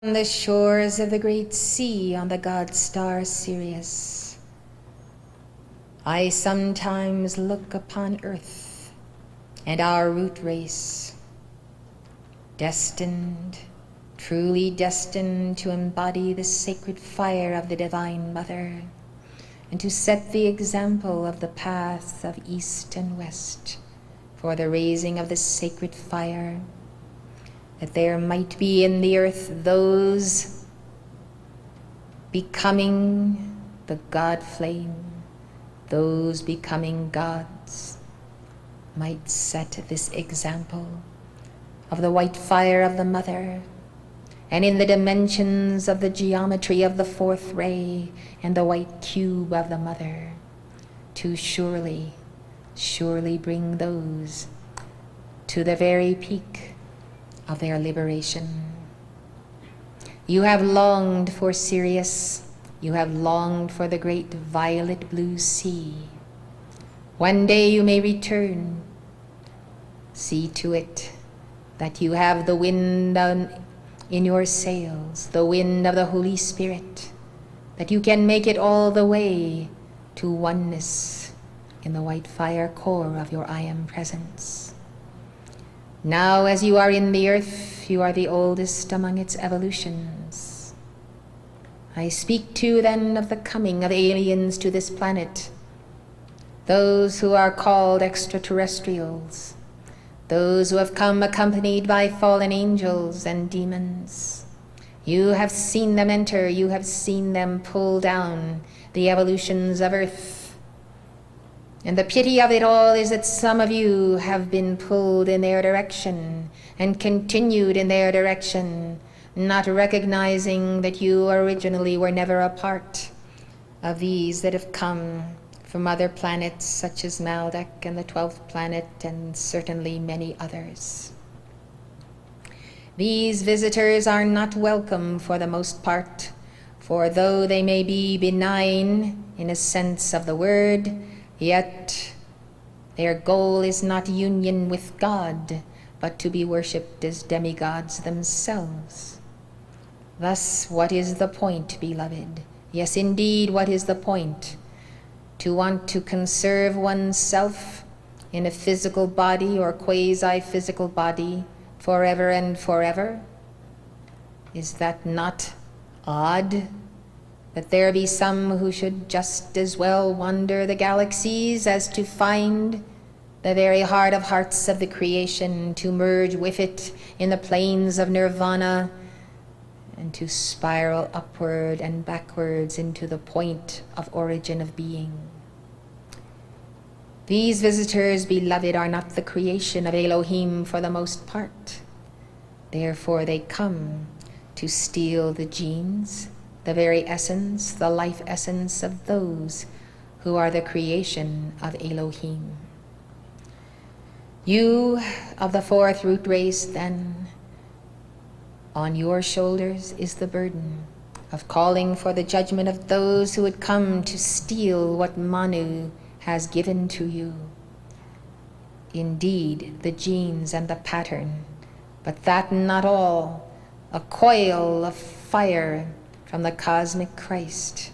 On the shores of the great sea, on the god star Sirius, I sometimes look upon earth and our root race, destined, truly destined to embody the sacred fire of the Divine Mother and to set the example of the path of east and west for the raising of the sacred fire, that there might be in the earth those becoming the God flame, those becoming gods, might set this example of the white fire of the Mother, and in the dimensions of the geometry of the fourth ray and the white cube of the Mother, to surely bring those to the very peak of their liberation. You have longed for Sirius, you have longed for the great violet blue sea. One day you may return. See to it that you have the wind in your sails, the wind of the Holy Spirit, that you can make it all the way to oneness in the white fire core of your I Am presence. Now, as you are in the earth, you are the oldest among its evolutions. I speak too then of the coming of aliens to this planet, those who are called extraterrestrials, those who have come accompanied by fallen angels and demons. You have seen them enter, you have seen them pull down the evolutions of earth. And the pity of it all is that some of you have been pulled in their direction and continued in their direction, not recognizing that you originally were never a part of these that have come from other planets such as Maldek and the 12th planet and certainly many others. These visitors are not welcome for the most part, for though they may be benign in a sense of the word, yet their goal is not union with God, but to be worshipped as demigods themselves. Thus, what is the point, beloved? Yes, indeed, what is the point? To want to conserve oneself in a physical body or quasi-physical body forever and forever? Is that not odd? That there be some who should just as well wander the galaxies as to find the very heart of hearts of the creation, to merge with it in the plains of nirvana, and to spiral upward and backwards into the point of origin of being. These visitors, beloved, are not the creation of Elohim for the most part. Therefore they come to steal the genes, the very essence, the life essence of those who are the creation of Elohim. You of the fourth root race, then, on your shoulders is the burden of calling for the judgment of those who would come to steal what Manu has given to you. Indeed, the genes and the pattern, but that not all, a coil of fire from the cosmic Christ,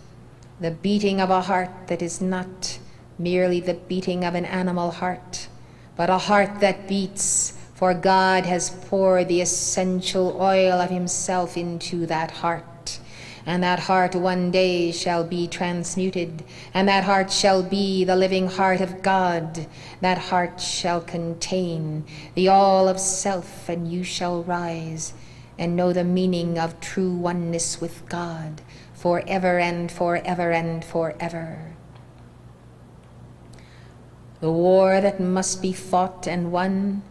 the beating of a heart that is not merely the beating of an animal heart, but a heart that beats, for God has poured the essential oil of himself into that heart. And that heart one day shall be transmuted, and that heart shall be the living heart of God. That heart shall contain the all of self, and you shall rise and know the meaning of true oneness with God forever and forever and forever. The war that must be fought and won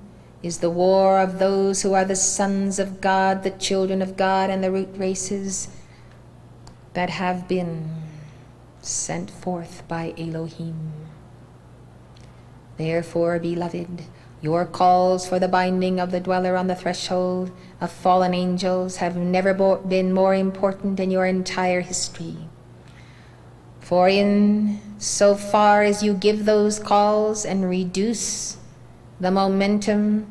is the war of those who are the sons of God, the children of God, and the root races that have been sent forth by Elohim. Therefore, beloved, your calls for the binding of the dweller on the threshold of fallen angels have never been more important in your entire history. For in so far as you give those calls and reduce the momentum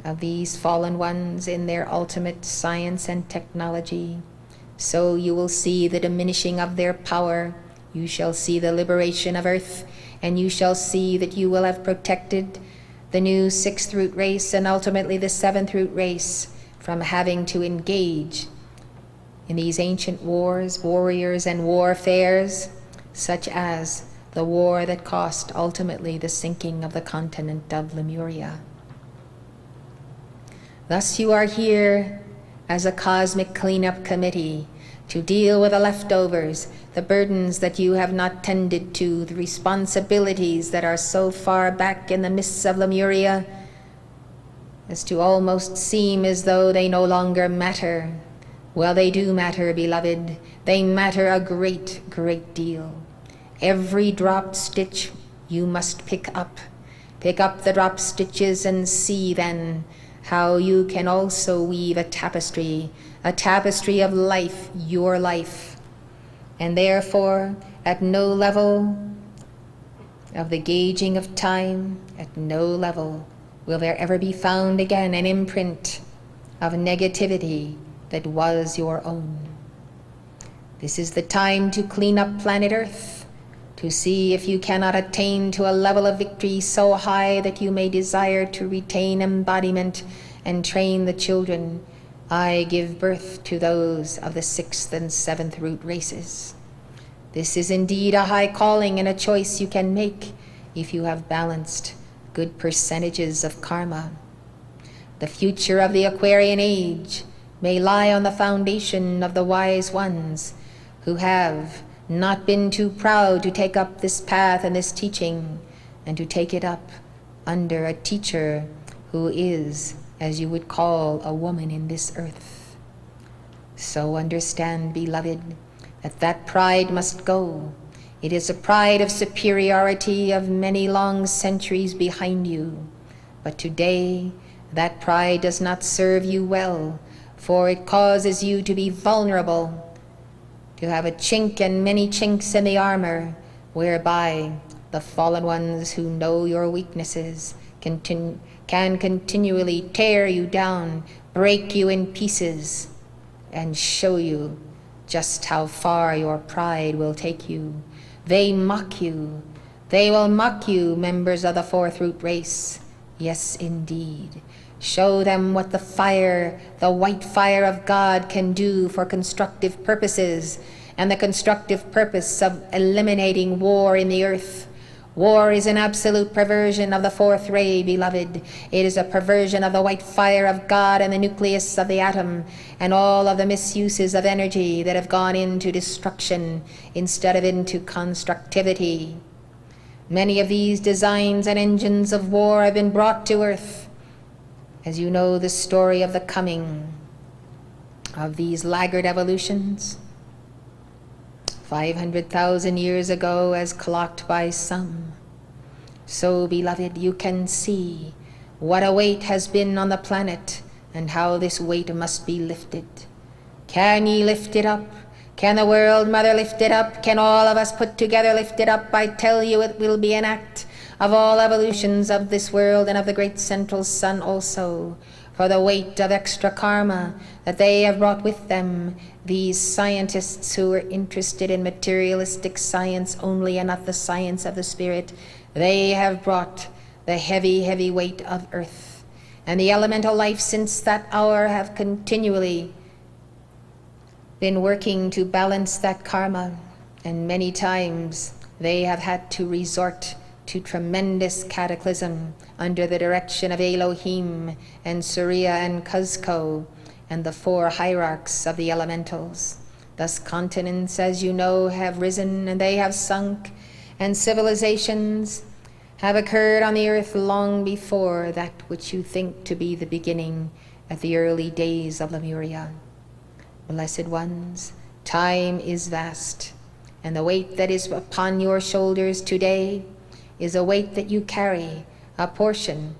of these fallen ones in their ultimate science and technology. So you will see the diminishing of their power. You shall see the liberation of Earth, and you shall see that you will have protected the new sixth root race and ultimately the seventh root race from having to engage in these ancient wars, warriors, and warfares, such as the war that cost ultimately the sinking of the continent of Lemuria. Thus you are here as a cosmic cleanup committee to deal with the leftovers, the burdens that you have not tended to, the responsibilities that are so far back in the mists of Lemuria as to almost seem as though they no longer matter. Well, they do matter, beloved. They matter a great, great deal. Every dropped stitch you must pick up. Pick up the dropped stitches and see then how you can also weave a tapestry of life, your life. And therefore, at no level of the gauging of time, at no level will there ever be found again an imprint of negativity that was your own. This is the time to clean up planet Earth, to see if you cannot attain to a level of victory so high that you may desire to retain embodiment and train the children. I give birth to those of the sixth and seventh root races. This is indeed a high calling and a choice you can make if you have balanced good percentages of karma. The future of the Aquarian age may lie on the foundation of the wise ones who have not been too proud to take up this path and this teaching, and to take it up under a teacher who is, as you would call, a woman in this earth. So understand, beloved, that pride must go. It is a pride of superiority of many long centuries behind you. But today, that pride does not serve you well, for it causes you to be vulnerable, to have a chink and many chinks in the armor, whereby the fallen ones who know your weaknesses can continually tear you down, break you in pieces, and show you just how far your pride will take you. They mock you. They will mock you, members of the fourth root race. Yes, indeed. Show them what the fire, the white fire of God can do for constructive purposes, and the constructive purpose of eliminating war in the earth. War is an absolute perversion of the fourth ray, beloved. It is a perversion of the white fire of God and the nucleus of the atom, and all of the misuses of energy that have gone into destruction instead of into constructivity. Many of these designs and engines of war have been brought to earth. As you know the story of the coming of these laggard evolutions, 500,000 years ago as clocked by some. So, beloved, you can see what a weight has been on the planet and how this weight must be lifted. Can ye lift it up? Can the world mother lift it up? Can all of us put together lift it up? I tell you it will be an act of all evolutions of this world and of the great central sun also, for the weight of extra karma that they have brought with them, these scientists who are interested in materialistic science only and not the science of the spirit. They have brought the heavy, heavy weight of earth. And the elemental life since that hour have continually been working to balance that karma, and many times they have had to resort to tremendous cataclysm under the direction of Elohim and Surya and Cuzco and the four hierarchs of the elementals. Thus continents, as you know, have risen and they have sunk, and civilizations have occurred on the earth long before that which you think to be the beginning at the early days of Lemuria. Blessed ones, time is vast, and the weight that is upon your shoulders today is a weight that you carry, a portion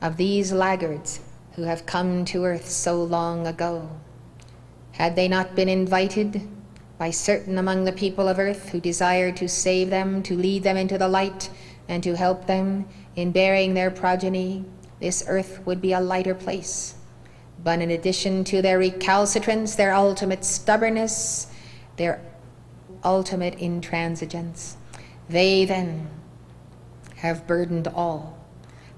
of these laggards who have come to earth so long ago. Had they not been invited by certain among the people of earth who desired to save them, to lead them into the light, and to help them in bearing their progeny, this earth would be a lighter place. But in addition to their recalcitrance, their ultimate stubbornness, their ultimate intransigence, they then have burdened all.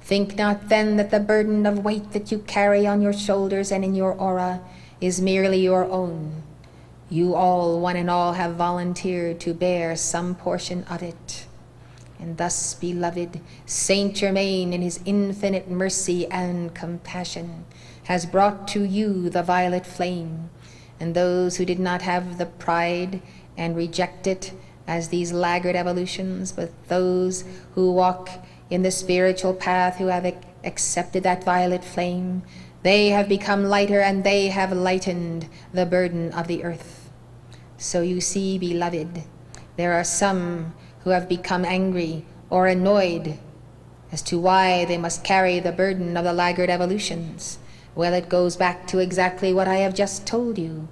Think not then that the burden of weight that you carry on your shoulders and in your aura is merely your own. You all, one and all, have volunteered to bear some portion of it. And thus, beloved, Saint Germain, in his infinite mercy and compassion, has brought to you the violet flame, and those who did not have the pride and reject it as these laggard evolutions, but those who walk in the spiritual path, who have accepted that violet flame, they have become lighter, and they have lightened the burden of the earth. So you see, beloved, there are some who have become angry or annoyed as to why they must carry the burden of the laggard evolutions. Well, it goes back to exactly what I have just told you,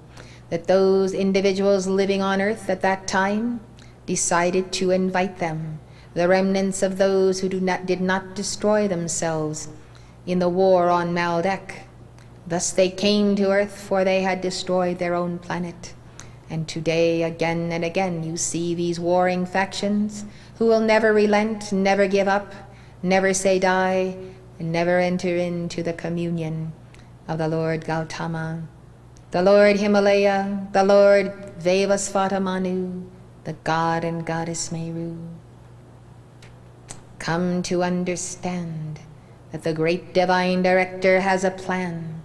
that those individuals living on earth at that time decided to invite them, the remnants of those who did not destroy themselves in the war on Maldek. Thus they came to earth, for they had destroyed their own planet. And today, again and again, you see these warring factions who will never relent, never give up, never say die, and never enter into the communion of the Lord Gautama, the Lord Himalaya, the Lord Vaivasvata Manu, the God and Goddess Meru. Come to understand that the great Divine Director has a plan.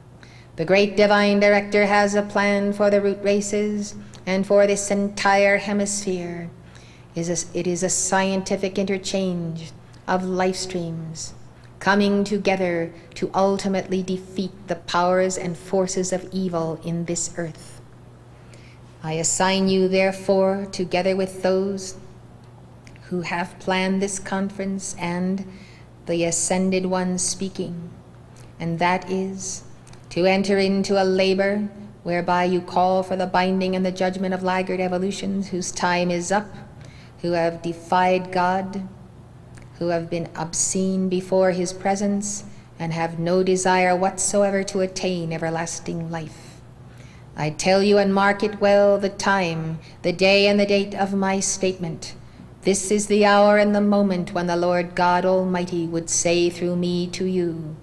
The great Divine Director has a plan for the root races and for this entire hemisphere. It is a scientific interchange of life streams coming together to ultimately defeat the powers and forces of evil in this earth. I assign you, therefore, together with those who have planned this conference and the Ascended One speaking, and that is to enter into a labor whereby you call for the binding and the judgment of laggard evolutions whose time is up, who have defied God, who have been obscene before his presence, and have no desire whatsoever to attain everlasting life. I tell you, and mark it well, the time, the day, and the date of my statement. This is the hour and the moment when the Lord God Almighty would say through me to you,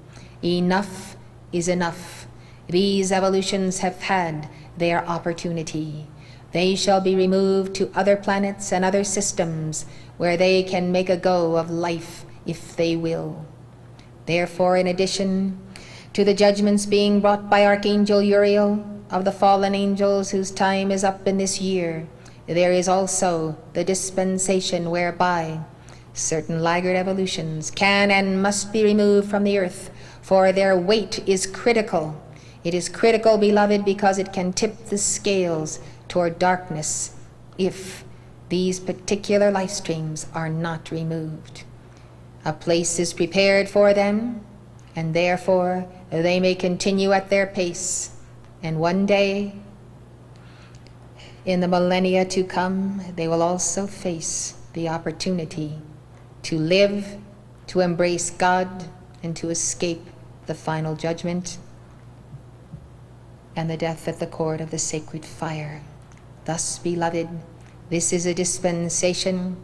enough is enough. These evolutions have had their opportunity. They shall be removed to other planets and other systems where they can make a go of life if they will. Therefore, in addition to the judgments being brought by Archangel Uriel of the fallen angels whose time is up in this year, there is also the dispensation whereby certain laggard evolutions can and must be removed from the earth, for their weight is critical. It is critical, beloved, because it can tip the scales toward darkness if these particular life streams are not removed. A place is prepared for them, and therefore they may continue at their pace, and one day, in the millennia to come, they will also face the opportunity to live, to embrace God, and to escape the final judgment and the death at the court of the sacred fire. Thus, beloved, this is a dispensation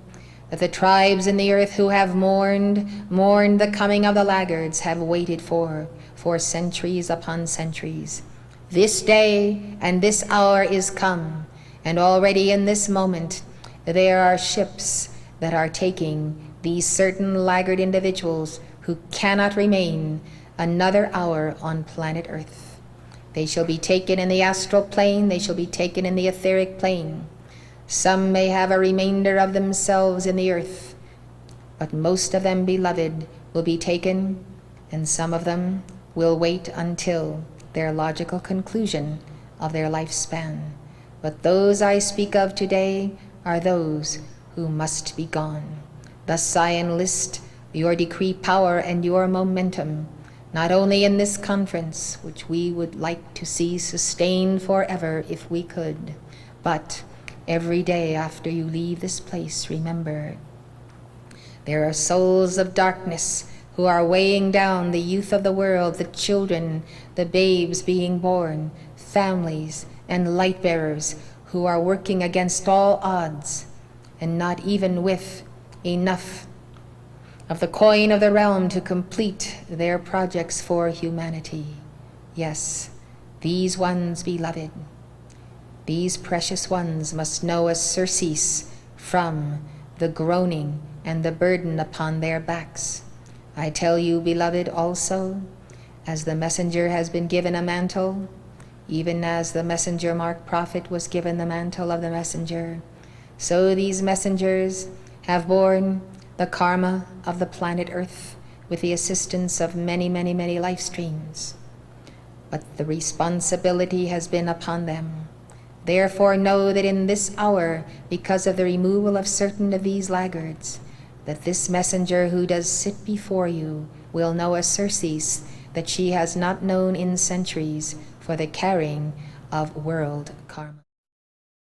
that the tribes in the earth who have mourned the coming of the laggards have waited for centuries upon centuries. This day and this hour is come, and already in this moment there are ships that are taking these certain laggard individuals who cannot remain another hour on planet Earth. They shall be taken in the astral plane, they shall be taken in the etheric plane. Some may have a remainder of themselves in the earth, but most of them, beloved, will be taken, and some of them will wait until their logical conclusion of their lifespan. But those I speak of today are those who must be gone. Thus I enlist your decree power and your momentum, not only in this conference, which we would like to see sustained forever if we could, but every day after you leave this place, remember, there are souls of darkness who are weighing down the youth of the world, the children, the babes being born, families and light bearers who are working against all odds and not even with enough of the coin of the realm to complete their projects for humanity. Yes, these ones, beloved, these precious ones must know a surcease from the groaning and the burden upon their backs. I tell you, beloved, also, as the messenger has been given a mantle, even as the messenger Mark prophet was given the mantle of the messenger, so these messengers have borne the karma of the planet Earth with the assistance of many, many, many life streams. But the responsibility has been upon them. Therefore know that in this hour, because of the removal of certain of these laggards, that this messenger who does sit before you will know a surcease that she has not known in centuries for the carrying of world karma.